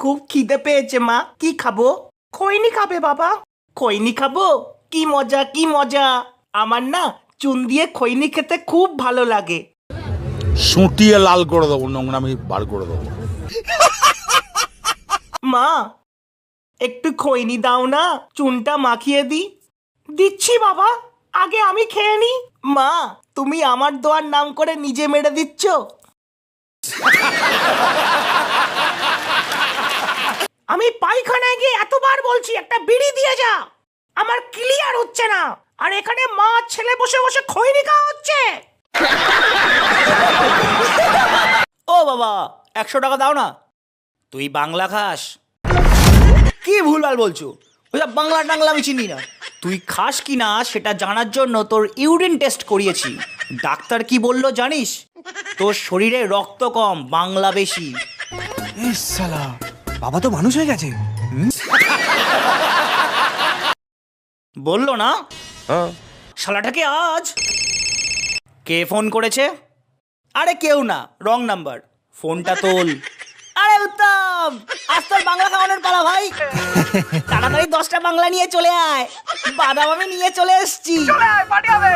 খুব খিদে পেয়েছে মা, কি খাবো? খৈনি খাবে বাবা? খৈনি খাবো? কি মজা কি মজা! আমার না চুন দিয়ে খৈনি খেতে খুব ভালো লাগে। সুটিয়ে লাল করে দেবো, নোংরামি বার করে দেবো। মা একটু খৈনি দাও না, চুনটা মাখিয়ে দি। দিচ্ছি বাবা, আগে আমি খেয়ে নি। মা তুমি আমার দোয়ার নাম করে নিজে মেরে দিচ্ছ। আমি পায়খানায় গিয়ে এতবার বলছি একটা বিড়ি দিয়ে যা, আমার ক্লিয়ার হচ্ছে না, আর এখানে মা ছেলে বসে বসে খৈনি খাওয়া হচ্ছে। ও বাবা 100 টাকা দাও না। তুই বাংলা খাস? কি ভুলভাল বলছো, ওইসব বাংলা টাংলা আমি চিনি না। তুই খাস কি না সেটা জানার জন্য তোর ইউরিন টেস্ট করিয়েছি। ডাক্তার কি বললো জানিস? তোর শরীরে রক্ত কম, বাংলা বেশি। শালা বাবা তো মানুষ হয়ে গেছে। বললো না শালাটাকে আজ। কে ফোন করেছে? আরে কেউ না, রং নাম্বার। ফোনটা তোল। আরে উত্তম, আজ তোর বাংলা খাওয়ানোর পালা ভাই। তাড়াতাড়ি 10টা বাংলা নিয়ে চলে আয়, বাদাম আমি নিয়ে চলে এসছি। পার্টি হবে।